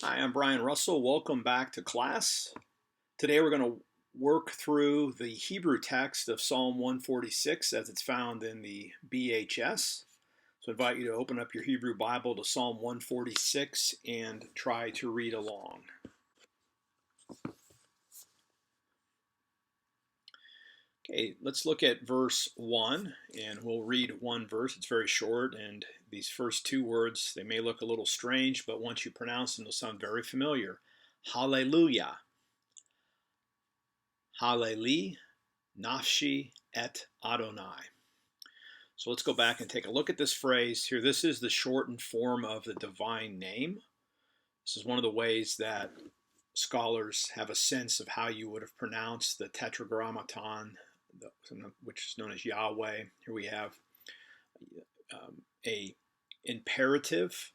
Hi, I'm Brian Russell. Welcome back to class. Today we're going to work through the Hebrew text of Psalm 146 as it's found in the BHS. So I invite you to open up your Hebrew Bible to Psalm 146 and try to read along. Okay, let's look at verse 1, and we'll read one verse. It's very short, and these first two words, they may look a little strange, but once you pronounce them, they'll sound very familiar. Hallelujah. Halleli, Nafshi et Adonai. So let's go back and take a look at this phrase here. This is the shortened form of the divine name. This is one of the ways that scholars have a sense of how you would have pronounced the tetragrammaton, which is known as Yahweh. Here we have a imperative.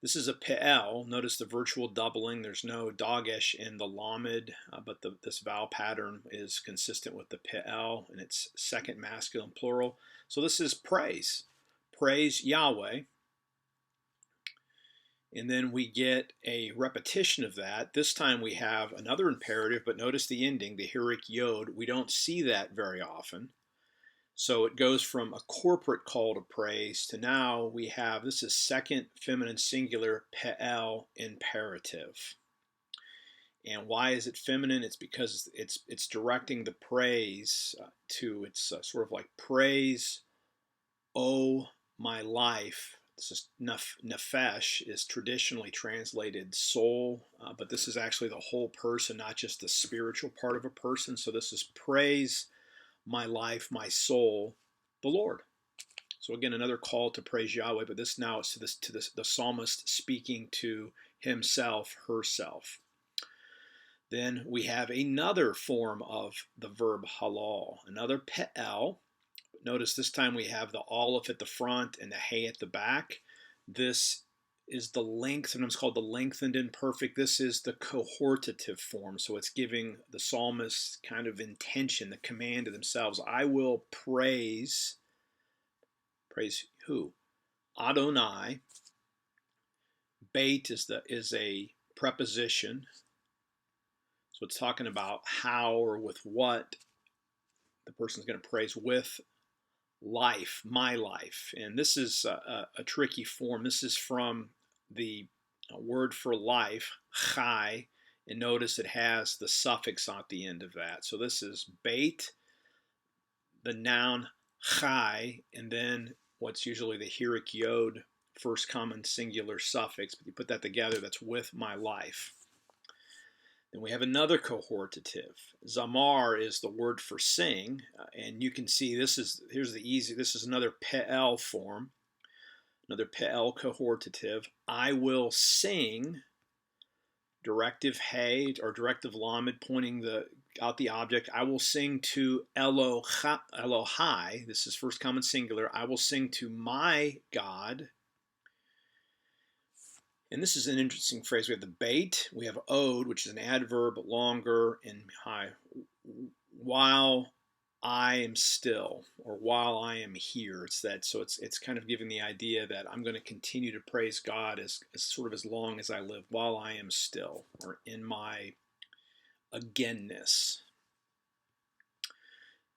This is a pe'el. Notice the virtual doubling. There's no dagesh in the lamed, but this vowel pattern is consistent with the pe'el in its second masculine plural. So this is praise. Praise Yahweh. And then we get a repetition of that. This time we have another imperative, but notice the ending, the hirik yod. We don't see that very often. So it goes from a corporate call to praise to now we have, this is second feminine singular, pe'el imperative. And why is it feminine? It's because it's directing the praise to, it's sort of like praise, oh my life. This is nefesh, is traditionally translated soul, but this is actually the whole person, not just the spiritual part of a person. So this is praise, my life, my soul, the Lord. So again, another call to praise Yahweh, but this now is to the psalmist speaking to himself, herself. Then we have another form of the verb halal, another pe'el. Notice this time we have the aleph at the front and the hey at the back. This is the length, sometimes called the lengthened imperfect. This is the cohortative form. So it's giving the psalmist kind of intention, the command to themselves. I will praise who? Adonai. Beit is a preposition. So it's talking about how or with what the person's going to praise with life, my life. And this is a tricky form. This is from the word for life, chai, and notice it has the suffix at the end of that. So this is beit, the noun chai, and then what's usually the hirik yod, first common singular suffix, but you put that together, that's with my life. Then we have another cohortative. Zamar is the word for sing, and you can see this is another pe'el form, another pe'el cohortative. I will sing, directive hey or directive lamed pointing out the object. I will sing to Elohai. This is first common singular. I will sing to my God. And this is an interesting phrase. We have the beit, we have ode, which is an adverb, longer, and high. While I am still, or while I am here. It's that. So it's kind of giving the idea that I'm going to continue to praise God as sort of as long as I live, while I am still, or in my againness.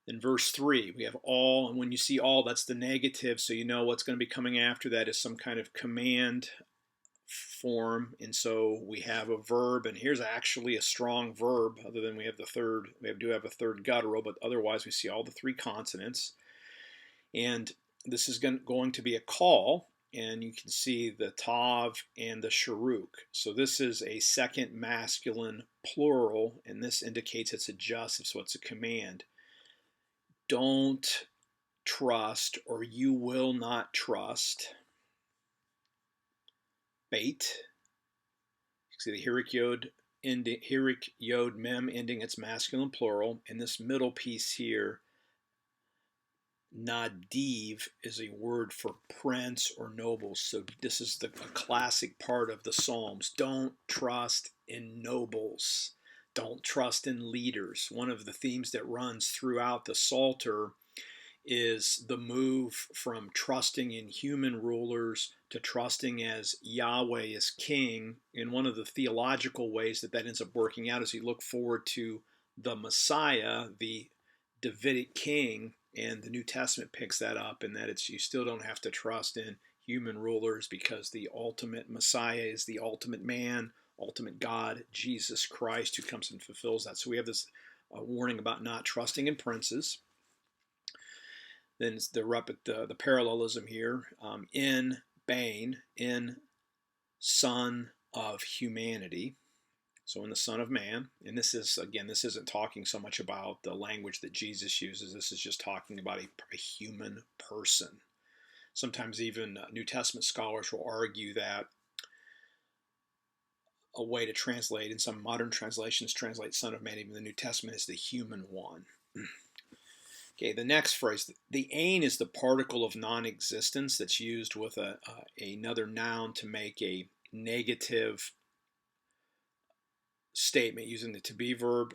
In verse 3, we have all, and when you see all, that's the negative, so you know what's going to be coming after that is some kind of command form. And so we have a verb, and here's actually a strong verb, other than we do have a third guttural, but otherwise we see all the three consonants. And this is going to be a call, and you can see the tav and the sharuk. So this is a second masculine plural, and this indicates it's adjussive, so it's a command. Don't trust, or you will not trust. Beit. You see the hirik yod mem ending its masculine plural, and this middle piece here, nadiv, is a word for prince or noble. So this is a classic part of the Psalms. Don't trust in nobles. Don't trust in leaders. One of the themes that runs throughout the Psalter is the move from trusting in human rulers to trusting as Yahweh is king. And one of the theological ways that that ends up working out is you look forward to the Messiah, the Davidic king, and the New Testament picks that up, and that it's you still don't have to trust in human rulers because the ultimate Messiah is the ultimate man, ultimate God, Jesus Christ, who comes and fulfills that. So we have this warning about not trusting in princes. Then the parallelism here in Bane, in Son of Humanity. So in the Son of Man, and this is, again, this isn't talking so much about the language that Jesus uses. This is just talking about a human person. Sometimes even New Testament scholars will argue that a way to translate, in some modern translations, translate Son of Man, even the New Testament, is the human one. Okay, the next phrase, the ain is the particle of non-existence that's used with another noun to make a negative statement using the to be verb.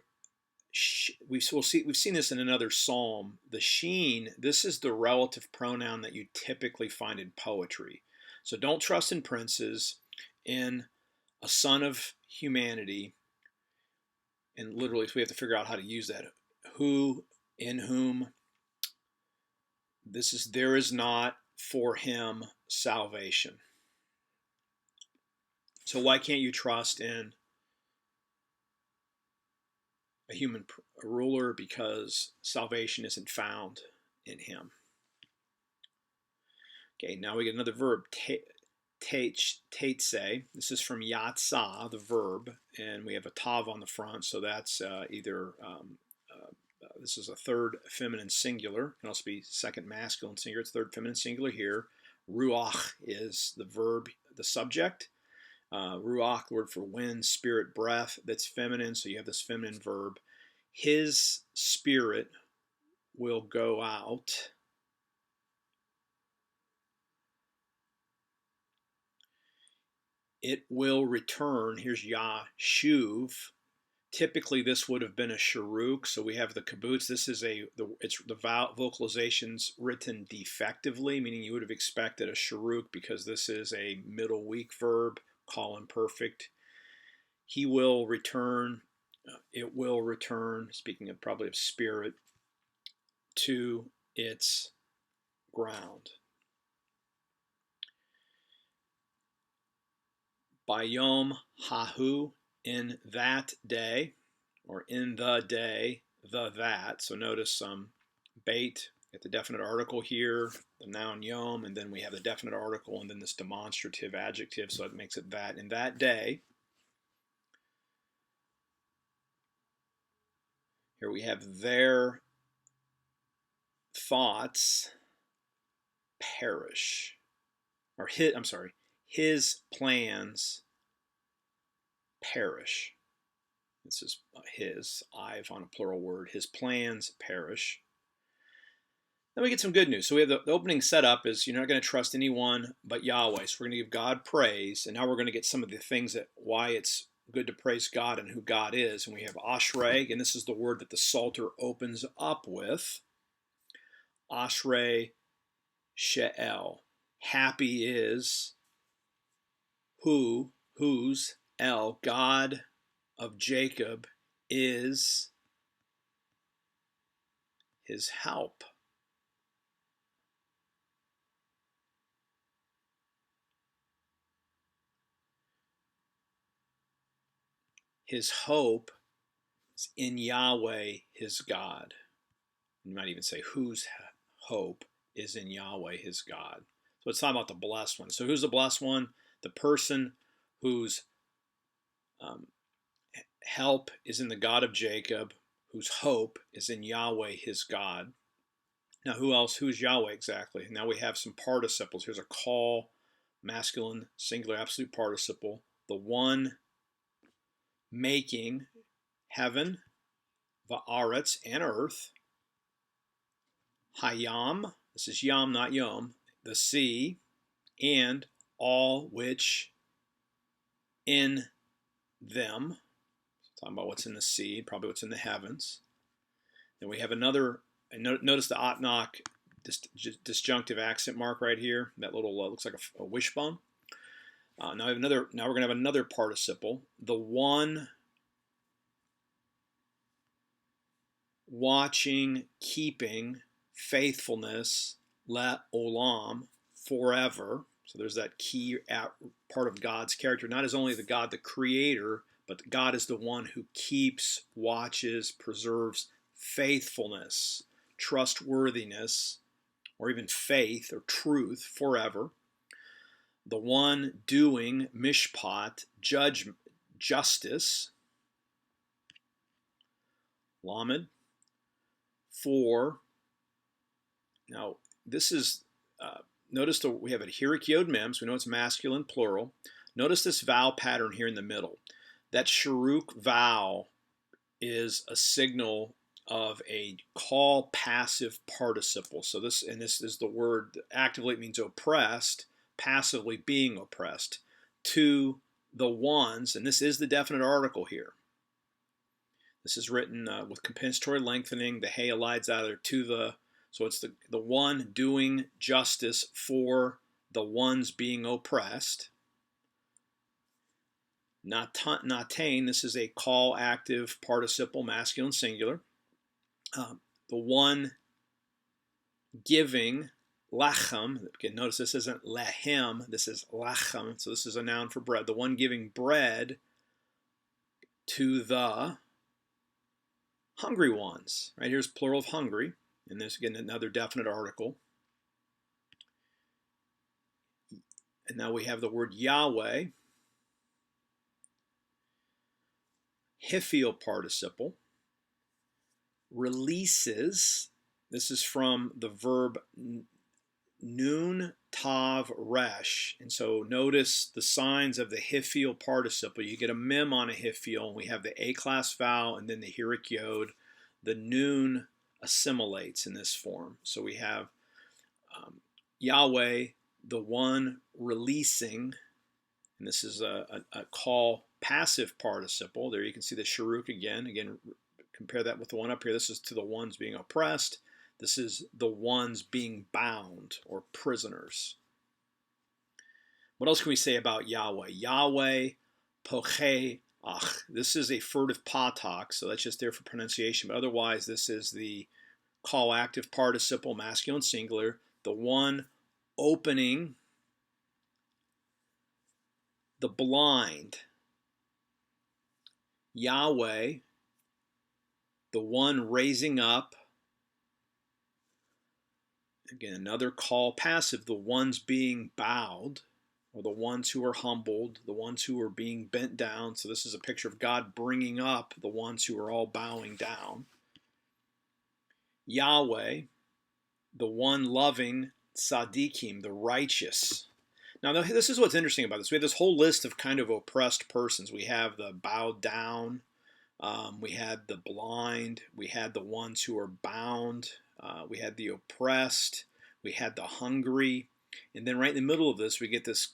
We've seen this in another psalm. The sheen, this is the relative pronoun that you typically find in poetry. So don't trust in princes, in a son of humanity, and literally we have to figure out how to use that. Who, in whom, there is not for him salvation. So why can't you trust in a human ruler? Because salvation isn't found in him. Okay, now we get another verb, teitse. This is from yatsa, the verb, and we have a tav on the front, so that's this is a third feminine singular. It can also be second masculine singular. It's third feminine singular here. Ruach is the verb, the subject. Ruach, the word for wind, spirit, breath, that's feminine, so you have this feminine verb. His spirit will go out. It will return. Here's Yashuv. Typically, this would have been a sharuk, so we have the kibbutz. This is the vocalization's written defectively, meaning you would have expected a sharuk because this is a middle weak verb, call imperfect. He will return. It will return. Speaking of probably of spirit, to its ground. Bayom hahu, in that day, or in the day, that. So notice some bait at the definite article here, the noun yom, and then we have the definite article, and then this demonstrative adjective, so it makes it that. In that day, here we have their thoughts perish, or his plans perish. This is his, I've on a plural word. His plans perish. Then we get some good news. So we have the opening setup is you're not going to trust anyone but Yahweh. So we're going to give God praise. And now we're going to get some of the things that why it's good to praise God and who God is. And we have Ashrei, and this is the word that the Psalter opens up with. Ashrei She'el. Happy is whose El, God of Jacob, is his help. His hope is in Yahweh, his God. You might even say whose hope is in Yahweh, his God. So it's talking about the blessed one. So who's the blessed one? The person whose help is in the God of Jacob, whose hope is in Yahweh, his God. Now, who else? Who's Yahweh exactly? Now we have some participles. Here's a call, masculine, singular, absolute participle. The one making heaven, va'aretz, and earth. Hayam, this is Yam, not Yom, the sea, and all which in them. Talking about what's in the sea, probably what's in the heavens. Then we have another, and notice the Atnach disjunctive accent mark right here. That little looks like a wishbone. Now we're going to have another participle. The one watching, keeping, faithfulness, olam, forever. So there's that key part of God's character. Not as only the God, the creator, but God is the one who keeps, watches, preserves faithfulness, trustworthiness, or even faith or truth forever. The one doing mishpat, justice, lamed, for. Now, this is, notice we have a hirik yod mem, so we know it's masculine, plural. Notice this vowel pattern here in the middle. That sharuk vowel is a signal of a call passive participle. So this is the word, actively it means oppressed, passively being oppressed, to the ones, and this is the definite article here. This is written with compensatory lengthening. The hey elides out of there, to the, so it's the one doing justice for the ones being oppressed. Natain, this is a call active participle, masculine singular. The one giving, lachem, again, notice this isn't lehem, this is lachem, so this is a noun for bread. The one giving bread to the hungry ones. Right, here's plural of hungry, and this again another definite article. And now we have the word Yahweh, hiphil participle, releases. This is from the verb nun tav resh, and so notice the signs of the hiphil participle. You get a mem on a hiphil, and we have the A class vowel and then the hirik yod. The nun assimilates in this form. So we have Yahweh, the one releasing, and this is a call passive participle. There you can see the sharuk again. Again, compare that with the one up here. This is to the ones being oppressed. This is the ones being bound or prisoners. What else can we say about Yahweh? Yahweh, poche ach. This is a furtive patak, so that's just there for pronunciation. But otherwise, this is the call active participle, masculine singular. The one opening the blind. Yahweh, the one raising up. Again, another call passive, the ones being bowed, or the ones who are humbled, the ones who are being bent down. So this is a picture of God bringing up the ones who are all bowing down. Yahweh, the one loving tzaddikim, the righteous. Now, this is what's interesting about this. We have this whole list of kind of oppressed persons. We have the bowed down, we had the blind, we had the ones who are bound, we had the oppressed, we had the hungry, and then right in the middle of this we get this,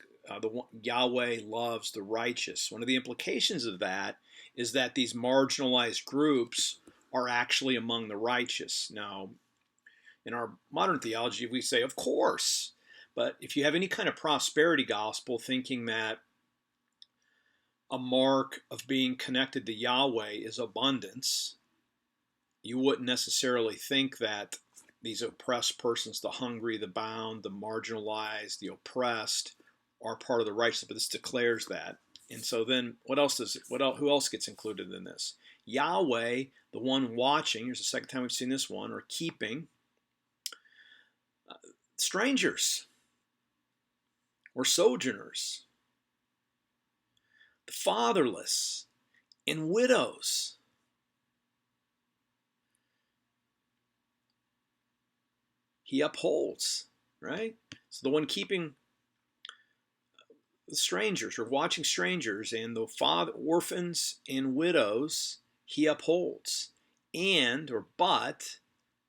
Yahweh loves the righteous. One of the implications of that is that these marginalized groups are actually among the righteous. Now, in our modern theology, we say, of course, but if you have any kind of prosperity gospel thinking that a mark of being connected to Yahweh is abundance, you wouldn't necessarily think that these oppressed persons, the hungry, the bound, the marginalized, the oppressed, are part of the righteous, but this declares that. And so then who else gets included in this? Yahweh, the one watching, here's the second time we've seen this one, or keeping, strangers or sojourners, the fatherless, and widows. He upholds, right? So the one keeping the strangers or watching strangers and the orphans and widows, he upholds. And, or but,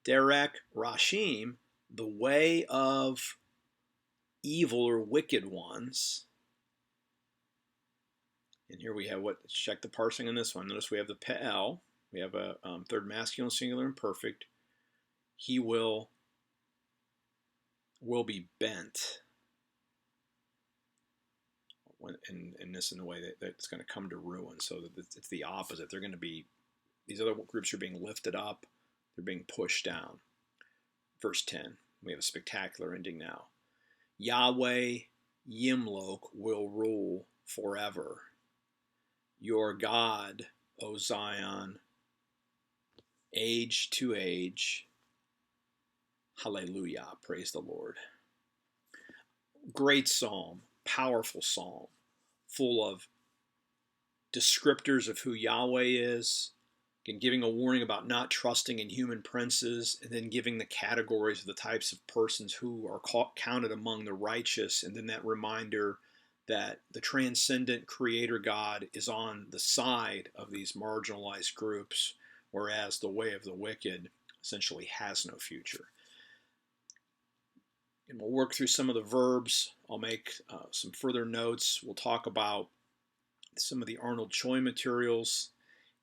derek rashim, the way of evil or wicked ones. And here we have let's check the parsing on this one. Notice we have the pe'el. We have a third masculine singular imperfect. He will will be bent. And this in a way that's going to come to ruin. So that it's the opposite. They're going to be, these other groups are being lifted up, they're being pushed down. Verse 10, we have a spectacular ending now. Yahweh Yimlok will rule forever. Your God, O Zion, age to age. Hallelujah. Praise the Lord. Great psalm, powerful psalm, full of descriptors of who Yahweh is, and giving a warning about not trusting in human princes, and then giving the categories of the types of persons who are counted among the righteous, and then that reminder that the transcendent creator God is on the side of these marginalized groups, whereas the way of the wicked essentially has no future. And we'll work through some of the verbs. I'll make some further notes. We'll talk about some of the Arnold Choi materials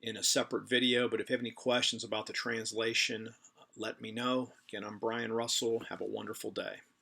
in a separate video, but if you have any questions about the translation, let me know. Again, I'm Brian Russell. Have a wonderful day.